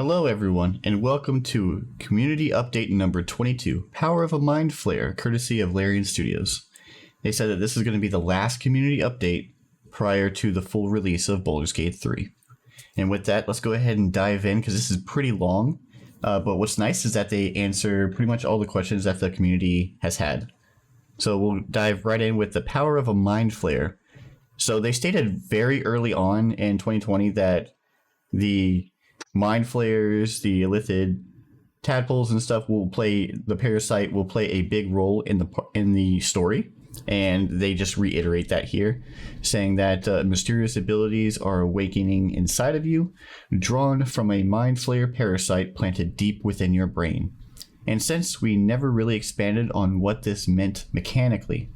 Hello everyone, and welcome to Community Update number 22, Power of a Mind Flayer, courtesy of Larian Studios. They said that this is going to be the last community update prior to the full release of Baldur's Gate 3. And with that, let's go ahead and dive in, because this is pretty long. But what's nice is that they answer pretty much all the questions that the community has had. So we'll dive right in with the Power of a Mind Flayer. So they stated very early on in 2020 that the Mind Flayers, the Illithid, tadpoles and stuff the parasite will play a big role in the story. And they just reiterate that here, saying that mysterious abilities are awakening inside of you, drawn from a Mind Flayer parasite planted deep within your brain. And since we never really expanded on what this meant mechanically,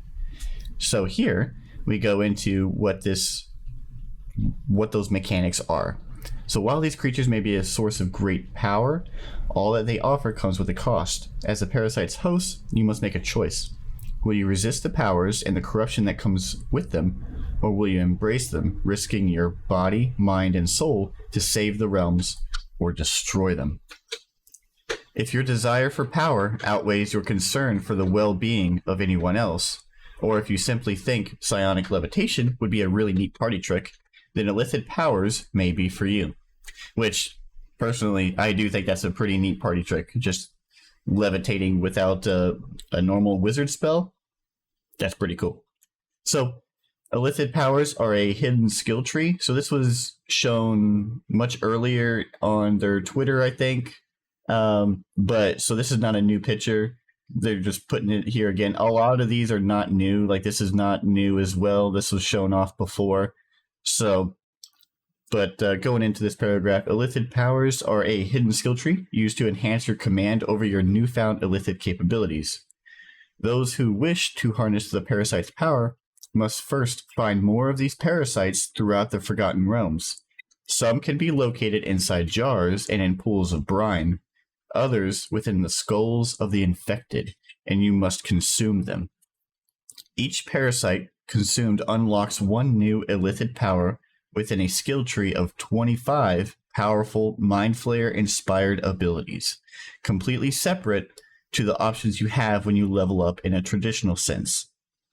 so here we go into what those mechanics are. So while these creatures may be a source of great power, all that they offer comes with a cost. As the parasite's host, you must make a choice. Will you resist the powers and the corruption that comes with them, or will you embrace them, risking your body, mind, and soul to save the realms or destroy them? If your desire for power outweighs your concern for the well-being of anyone else, or if you simply think psionic levitation would be a really neat party trick, then Illithid powers may be for you. Which, personally, I do think that's a pretty neat party trick. Just levitating without a normal wizard spell. That's pretty cool. So, Illithid powers are a hidden skill tree. So this was shown much earlier on their Twitter, I think. So this is not a new picture. They're just putting it here again. A lot of these are not new. Like, this is not new as well. This was shown off before. So, going into this paragraph, Illithid powers are a hidden skill tree used to enhance your command over your newfound Illithid capabilities. Those who wish to harness the parasite's power must first find more of these parasites throughout the Forgotten Realms. Some can be located inside jars and in pools of brine, others within the skulls of the infected, and you must consume them. Each parasite consumed unlocks one new Illithid power within a skill tree of 25 powerful Mind Flayer inspired abilities, completely separate to the options you have when you level up in a traditional sense.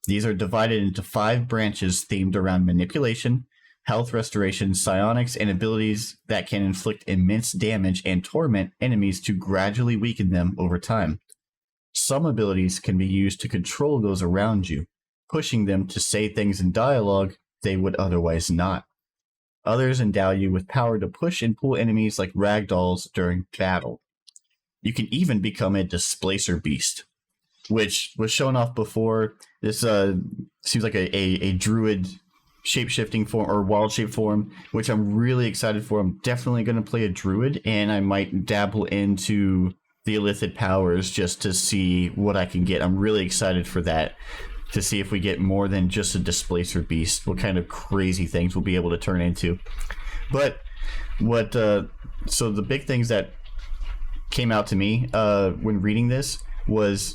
These are divided into 5 branches themed around manipulation, health restoration, psionics, and abilities that can inflict immense damage and torment enemies to gradually weaken them over time. Some abilities can be used to control those around you, pushing them to say things in dialogue they would otherwise not. Others endow you with power to push and pull enemies like ragdolls during battle. You can even become a displacer beast, which was shown off before. This seems like a druid shape-shifting form or wild shape form, which I'm really excited for. I'm definitely going to play a druid, and I might dabble into the Illithid powers just to see what I can get. I'm really excited for that, to see if we get more than just a displacer beast, what kind of crazy things we'll be able to turn into. But so the big things that came out to me when reading this was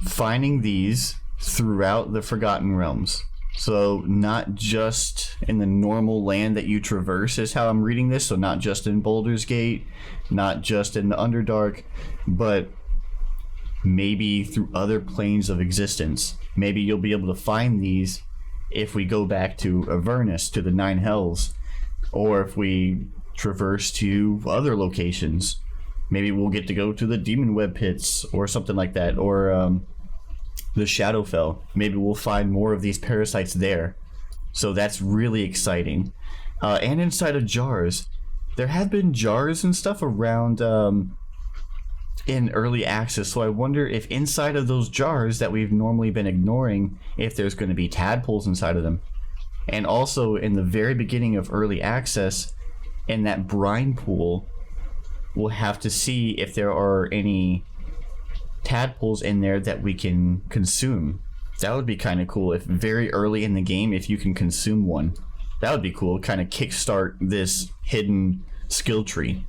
finding these throughout the Forgotten Realms. So not just in the normal land that you traverse is how I'm reading this. So not just in Baldur's Gate, not just in the Underdark, but maybe through other planes of existence. Maybe you'll be able to find these if we go back to Avernus, to the Nine Hells, or if we traverse to other locations. Maybe we'll get to go to the Demon Web Pits or something like that, or the Shadowfell. Maybe we'll find more of these parasites there. So that's really exciting. And inside of jars, there have been jars and stuff around in early access, so I wonder if inside of those jars that we've normally been ignoring, if there's going to be tadpoles inside of them. And also in the very beginning of early access, in that brine pool, we'll have to see if there are any tadpoles in there that we can consume. That would be kind of cool if very early in the game, if you can consume one. That would be cool, kind of kickstart this hidden skill tree.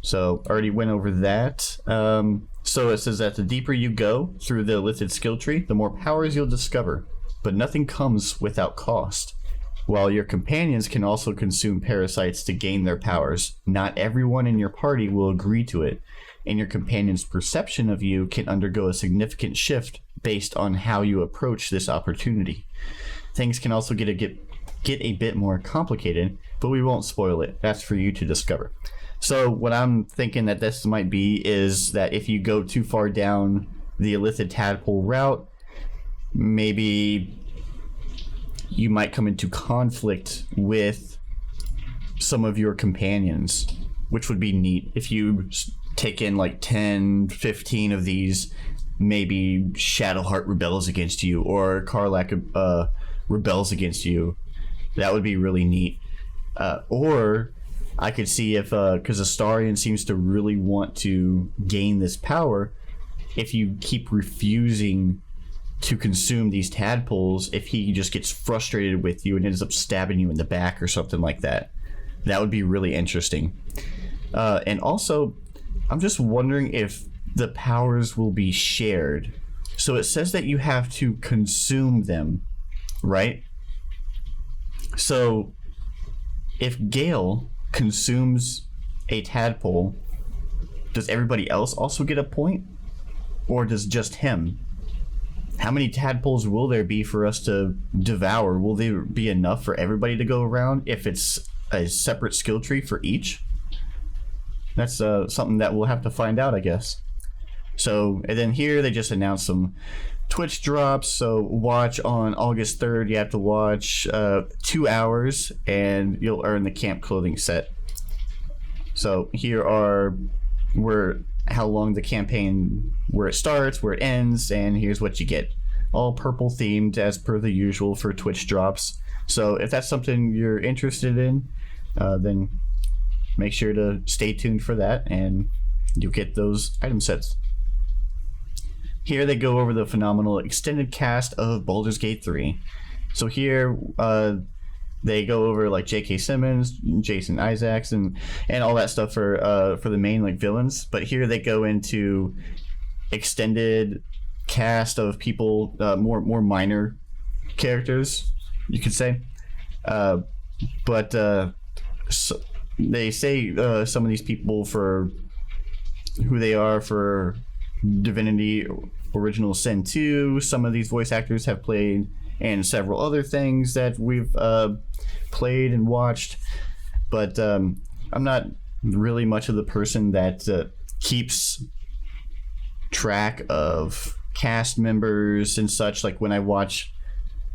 So, already went over that. So it says that the deeper you go through the Illithid skill tree, the more powers you'll discover. But nothing comes without cost. while your companions can also consume parasites to gain their powers. Not everyone in your party will agree to it, and your companion's perception of you can undergo a significant shift based on how you approach this opportunity. Things can also get a bit more complicated, but we won't spoil it. That's for you to discover. So what I'm thinking that this might be is that if you go too far down the Illithid Tadpole route, maybe you might come into conflict with some of your companions, which would be neat. If you take in like 10, 15 of these, maybe Shadowheart rebels against you, or Karlach rebels against you. That would be really neat. Or I could see if, because Astarion seems to really want to gain this power, if you keep refusing to consume these tadpoles, if he just gets frustrated with you and ends up stabbing you in the back or something like that. That would be really interesting. And also, I'm just wondering if the powers will be shared. So it says that you have to consume them, right? So if Gale consumes a tadpole, does everybody else also get a point? Or does just him? How many tadpoles will there be for us to devour? Will there be enough for everybody to go around if it's a separate skill tree for each? That's something that we'll have to find out, I guess. So, and then here they just announced some Twitch drops. So watch on August 3rd. You have to watch 2 hours and you'll earn the camp clothing set. So here are how long the campaign, where it starts, where it ends, and here's what you get. All purple themed as per the usual for Twitch drops. So if that's something you're interested in, then make sure to stay tuned for that and you'll get those item sets. Here they go over the phenomenal extended cast of Baldur's Gate 3. So here they go over like J.K. Simmons, Jason Isaacs, and all that stuff for the main like villains. But here they go into extended cast of people, more minor characters, you could say. But so they say some of these people for who they are for Divinity Original Sin 2. Some of these voice actors have played in several other things that we've played and watched, but I'm not really much of the person that keeps track of cast members and such. Like when I watch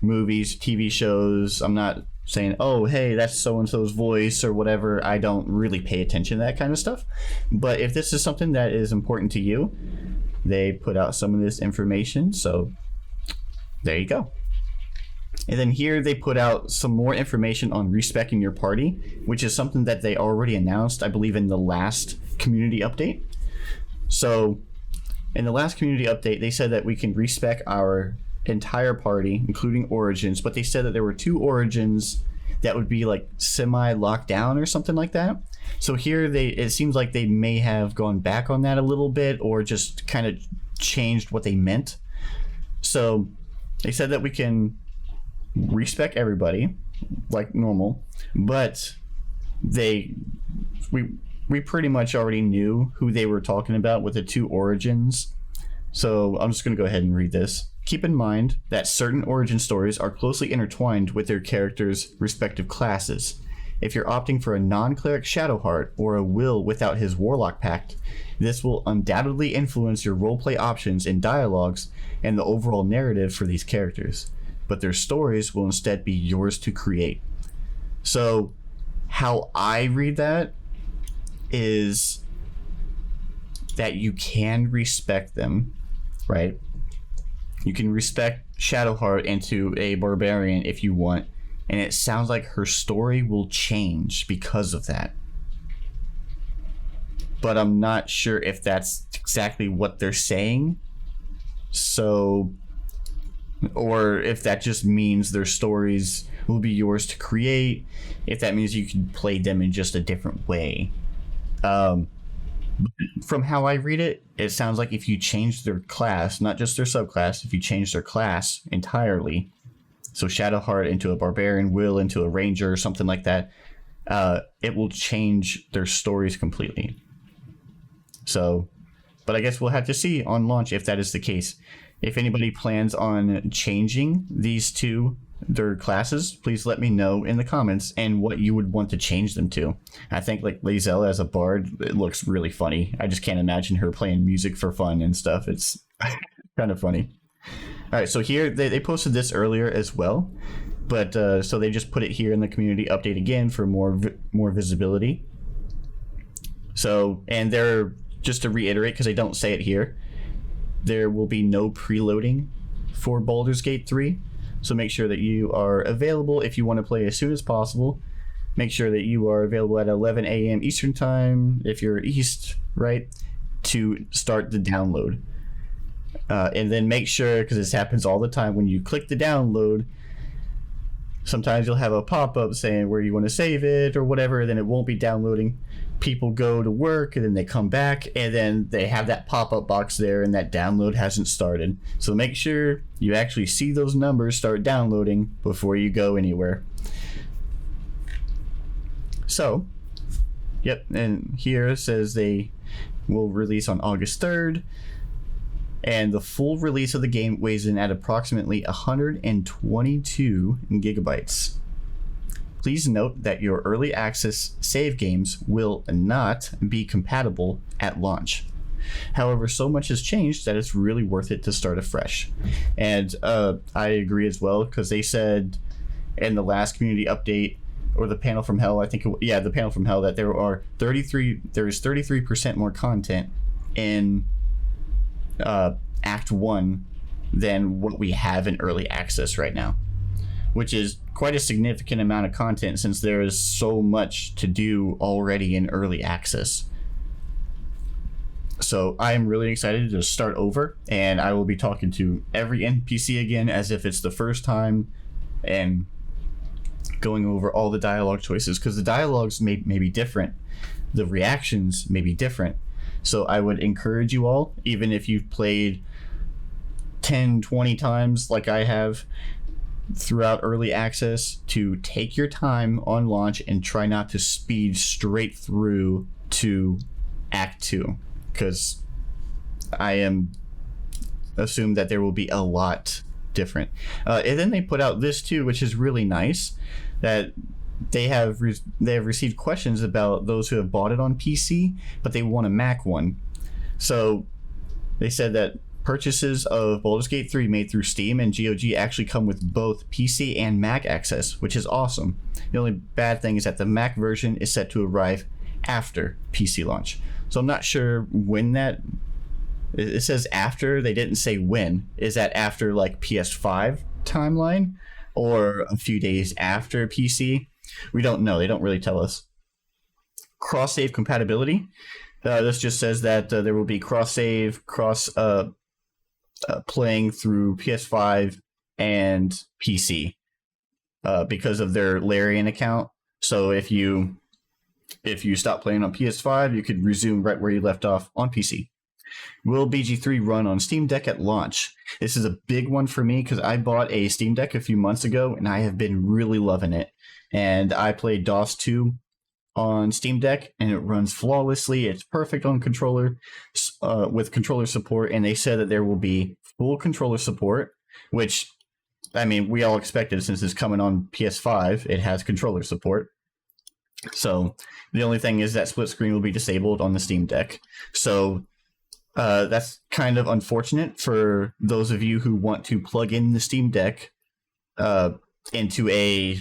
movies, TV shows, I'm not saying, oh, hey, that's so-and-so's voice or whatever. I don't really pay attention to that kind of stuff. But if this is something that is important to you, they put out some of this information, so there you go. And then here they put out some more information on respecking your party, which is something that they already announced, I believe, in the last community update. So in the last community update, they said that we can respec our entire party, including origins, but they said that there were 2 origins that would be like semi-locked down or something like that. So here it seems like they may have gone back on that a little bit or just kind of changed what they meant. So they said that we can respec everybody like normal, but we pretty much already knew who they were talking about with the 2 origins. So I'm just going to go ahead and read this. Keep in mind that certain origin stories are closely intertwined with their characters' respective classes. If you're opting for a non-cleric Shadowheart or a Wyll without his Warlock pact, this will undoubtedly influence your roleplay options in dialogues and the overall narrative for these characters, but their stories will instead be yours to create. So how I read that is that you can respect them, right? You can respect Shadowheart into a barbarian if you want, and it sounds like her story will change because of that. But I'm not sure if that's exactly what they're saying. So, or if that just means their stories will be yours to create, if that means you can play them in just a different way. From how I read it, it sounds like if you change their class, not just their subclass, if you change their class entirely, so Shadowheart into a barbarian, Wyll into a ranger, or something like that, it will change their stories completely. So, but I guess we'll have to see on launch if that is the case. If anybody plans on changing these two, their classes, please let me know in the comments and what you would want to change them to. I think like Lazelle as a bard, it looks really funny. I just can't imagine her playing music for fun and stuff. It's kind of funny. All right, so here they posted this earlier as well, but so they just put it here in the community update again for more visibility. So, and they're, just to reiterate, because they don't say it here, there will be no preloading for Baldur's Gate 3. So make sure that you are available if you want to play as soon as possible. Make sure that you are available at 11 a.m. Eastern Time, if you're East, right, to start the download. And then make sure, because this happens all the time, when you click the download, sometimes you'll have a pop-up saying where you want to save it or whatever, then it won't be downloading. People go to work and then they come back and then they have that pop-up box there and that download hasn't started. So make sure you actually see those numbers start downloading before you go anywhere. So, yep, and here it says they will release on August 3rd. And the full release of the game weighs in at approximately 122 gigabytes. Please note that your early access save games will not be compatible at launch. However, so much has changed that it's really worth it to start afresh. And I agree as well, because they said in the last community update, or the panel from hell, I think, the panel from hell, that there is 33% more content in Act 1 than what we have in early access right now, which is quite a significant amount of content since there is so much to do already in early access. So I am really excited to start over, and I will be talking to every NPC again as if it's the first time and going over all the dialogue choices, because the dialogues may be different, the reactions may be different. So I would encourage you all, even if you've played 10, 20 times like I have throughout early access, to take your time on launch and try not to speed straight through to Act 2, because I am assumed that there will be a lot different. And then they put out this too, which is really nice, that they have received questions about those who have bought it on PC, but they want a Mac one. So they said that purchases of Baldur's Gate 3 made through Steam and GOG actually come with both PC and Mac access, which is awesome. The only bad thing is that the Mac version is set to arrive after PC launch. So I'm not sure when that... It says after, they didn't say when. Is that after like PS5 timeline or a few days after PC? We don't know. They don't really tell us. Cross-save compatibility. This just says that there will be cross-save, playing through PS5 and PC because of their Larian account. So if you stop playing on PS5, you could resume right where you left off on PC. Will BG3 run on Steam Deck at launch? This is a big one for me because I bought a Steam Deck a few months ago and I have been really loving it. And I played DOS 2 on Steam Deck and it runs flawlessly. It's perfect on controller with controller support. And they said that there will be full controller support, which, I mean, we all expected since it's coming on PS5. It has controller support. So the only thing is that split screen will be disabled on the Steam Deck. So that's kind of unfortunate for those of you who want to plug in the Steam Deck into a,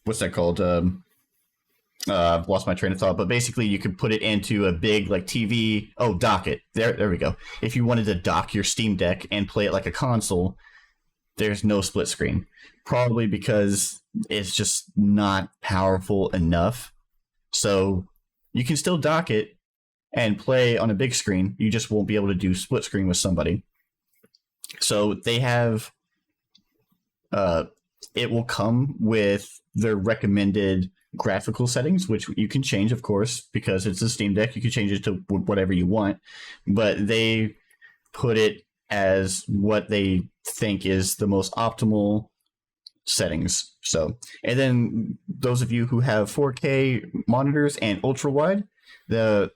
what's that called? I've lost my train of thought, but basically you could put it into a big like TV. Oh, dock it. There we go. If you wanted to dock your Steam Deck and play it like a console, there's no split screen. Probably because it's just not powerful enough. So you can still dock it and play on a big screen. You just won't be able to do split screen with somebody. So they have, it will come with their recommended graphical settings, which you can change, of course, because it's a Steam Deck. You can change it to whatever you want, but they put it as what they think is the most optimal settings. So, and then those of you who have 4K monitors and ultra wide, the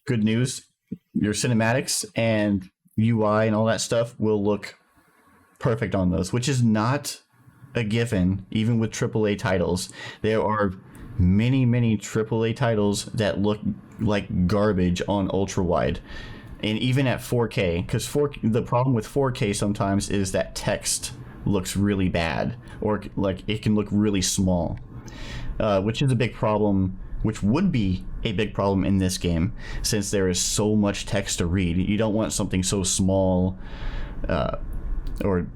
good news, your cinematics and UI and all that stuff will look perfect on those, which is not a given even with AAA titles. There are many AAA titles that look like garbage on ultra wide, and even at 4K, because the problem with 4K sometimes is that text looks really bad, or like it can look really small, which is a big problem, which would be a big problem in this game since there is so much text to read. You don't want something so small or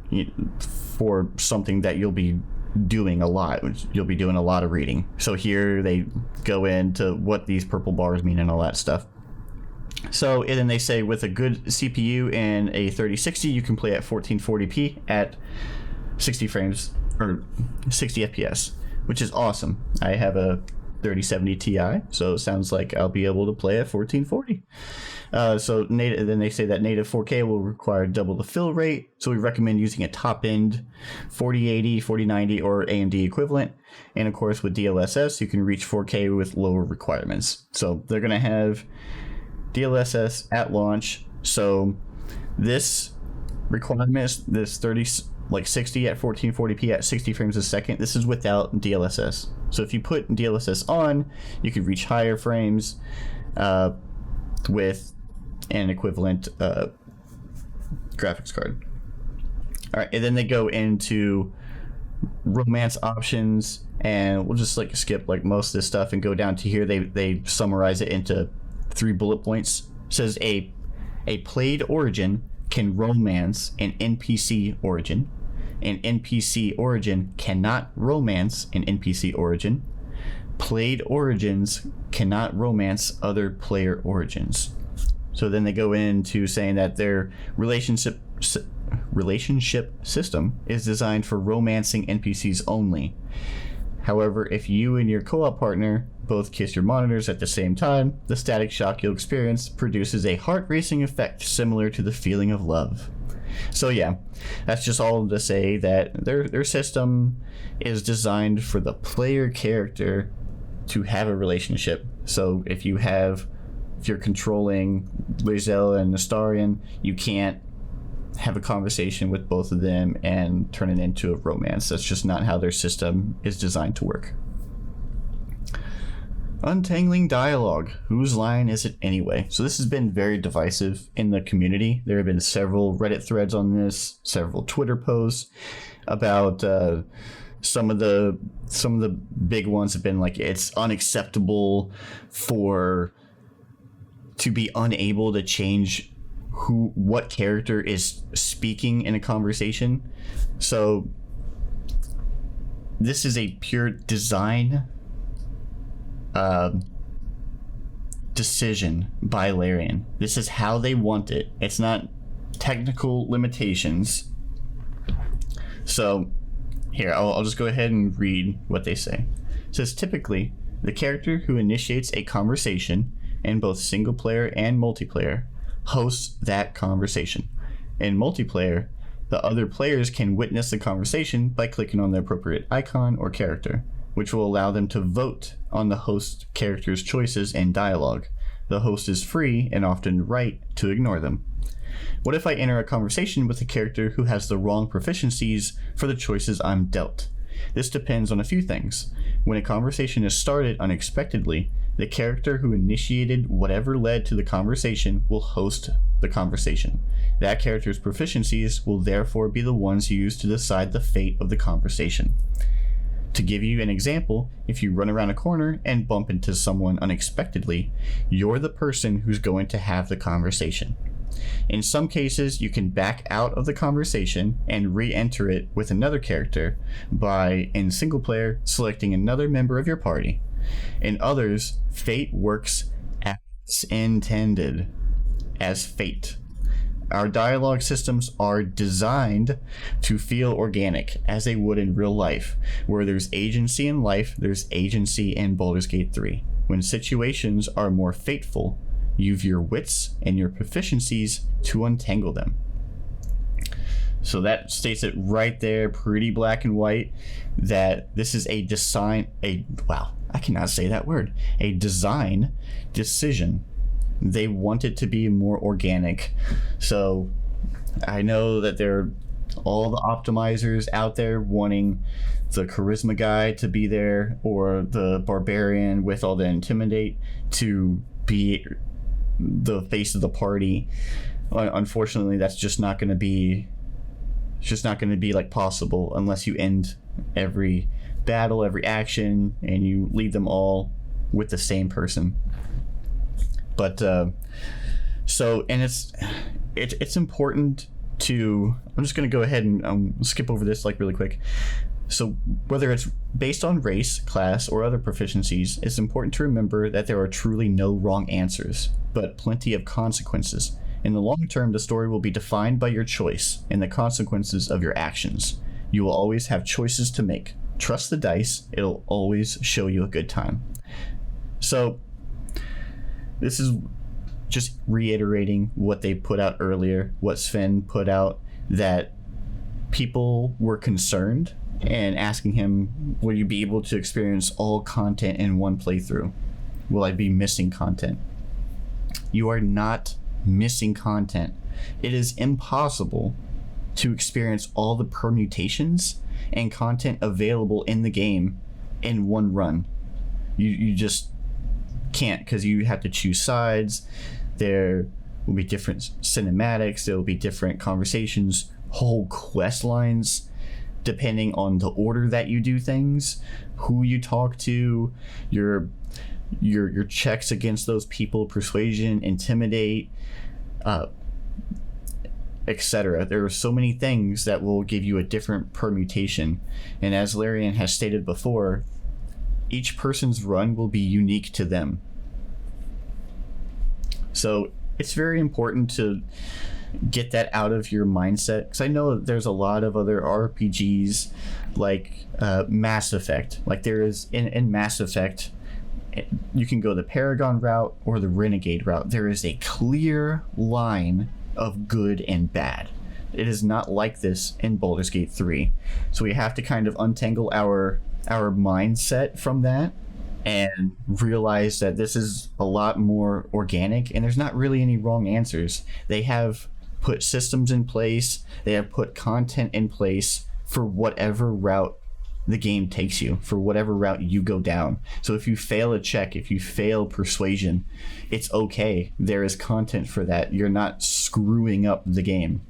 for something that you'll be doing a lot. You'll be doing a lot of reading. So here they go into what these purple bars mean and all that stuff. So, and then they say with a good CPU and a 3060, you can play at 1440p at 60 frames or 60 FPS, which is awesome. I have a 3070 Ti, so it sounds like I'll be able to play at 1440. So then they say that native 4K will require double the fill rate, so we recommend using a top-end 4080, 4090, or AMD equivalent. And of course, with DLSS, you can reach 4K with lower requirements. So they're going to have DLSS at launch. So this requirement, this 60 at 1440p at 60 frames a second, this is without DLSS. So if you put DLSS on, you can reach higher frames with an equivalent graphics card. All right, and then they go into romance options, and we'll just like skip like most of this stuff and go down to here. They summarize it into 3 bullet points. It says a played origin can romance an NPC origin. An NPC origin cannot romance an NPC origin. Played origins cannot romance other player origins. So then they go into saying that their relationship system is designed for romancing NPCs only. However, if you and your co-op partner both kiss your monitors at the same time, the static shock you'll experience produces a heart-racing effect similar to the feeling of love. So yeah, that's just all to say that their system is designed for the player character to have a relationship. So if you're controlling Wyll and Larian, you can't have a conversation with both of them and turn it into a romance. That's just not how their system is designed to work. Untangling dialogue. Whose line is it anyway? So this has been very divisive in the community. There have been several Reddit threads on this, several Twitter posts about some of the big ones have been like, it's unacceptable to be unable to change what character is speaking in a conversation. So this is a pure design decision by Larian. This is how they want it. It's not technical limitations. So here, I'll just go ahead and read what they say. It says, typically, the character who initiates a conversation in both single player and multiplayer hosts that conversation. In multiplayer, the other players can witness the conversation by clicking on the appropriate icon or character, which will allow them to vote on the host character's choices and dialogue. The host is free and often right to ignore them. What if I enter a conversation with a character who has the wrong proficiencies for the choices I'm dealt? This depends on a few things. When a conversation is started unexpectedly, the character who initiated whatever led to the conversation will host the conversation. That character's proficiencies will therefore be the ones used to decide the fate of the conversation. To give you an example, if you run around a corner and bump into someone unexpectedly, you're the person who's going to have the conversation. In some cases, you can back out of the conversation and re-enter it with another character by, in single player, selecting another member of your party. In others, fate works as intended, as fate. Our dialogue systems are designed to feel organic, as they would in real life. Where there's agency in life, there's agency in Baldur's Gate 3. When situations are more fateful, use your wits and your proficiencies to untangle them. So that states it right there, pretty black and white, that this is a design decision. They want it to be more organic. So I know that there are all the optimizers out there wanting the charisma guy to be there, or the barbarian with all the intimidate to be the face of the party. Unfortunately, that's just not going to be like possible unless you end every battle, every action, and you leave them all with the same person. But so, and it's important to, I'm just going to go ahead and skip over this like really quick. So whether it's based on race, class, or other proficiencies, it's important to remember that there are truly no wrong answers, but plenty of consequences. In the long term, the story will be defined by your choice and the consequences of your actions. You will always have choices to make. Trust the dice, it'll always show you a good time. So this is just reiterating what they put out earlier, what Sven put out, that people were concerned and asking him, will you be able to experience all content in one playthrough? Will I be missing content? You are not missing content. It is impossible to experience all the permutations and content available in the game in one run. You just can't, because you have to choose sides. There will be different cinematics, there will be different conversations, whole quest lines, depending on the order that you do things, who you talk to, your checks against those people, persuasion, intimidate, etc. There are so many things that will give you a different permutation, and as Larian has stated before, each person's run will be unique to them. So it's very important to get that out of your mindset, because I know that there's a lot of other RPGs like Mass Effect. Like there is in Mass Effect, you can go the Paragon route or the Renegade route. There is a clear line of good and bad. It is not like this in Baldur's Gate 3. So we have to kind of untangle our mindset from that and realize that this is a lot more organic, and there's not really any wrong answers. They have put systems in place, they have put content in place for whatever route the game takes you, for whatever route you go down. So if you fail a check, if you fail persuasion, it's okay. There is content for that. You're not screwing up the game.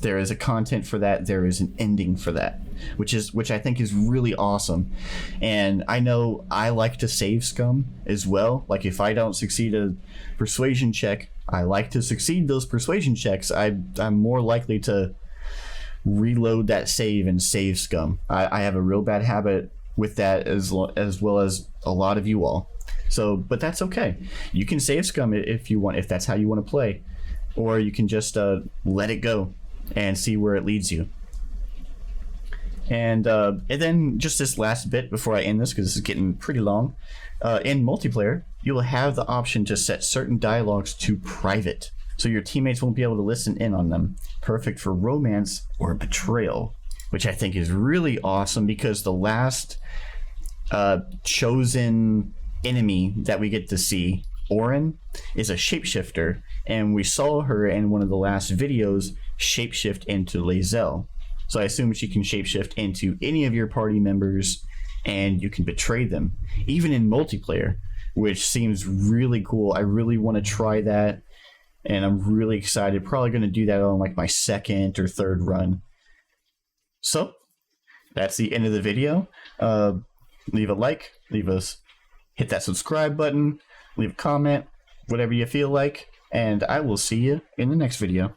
There is a content for that. There is an ending for that, which I think is really awesome. And I know I like to save scum as well. Like if I don't succeed a persuasion check, I like to succeed those persuasion checks. I'm more likely to reload that save and save scum. I have a real bad habit with that, as well as a lot of you all. So, but that's okay. You can save scum if you want, if that's how you want to play, or you can just let it go and see where it leads you. And then just this last bit before I end this, because this is getting pretty long. In multiplayer, you will have the option to set certain dialogues to private, so your teammates won't be able to listen in on them. Perfect for romance or betrayal, which I think is really awesome, because the last chosen enemy that we get to see, Orin, is a shapeshifter, and we saw her in one of the last videos shapeshift into Lae'zel. So I assume she can shapeshift into any of your party members, and you can betray them, even in multiplayer, which seems really cool. I really want to try that, and I'm really excited. Probably going to do that on like my second or third run. So that's the end of the video. Leave a like, hit that subscribe button, leave a comment, whatever you feel like, and I will see you in the next video.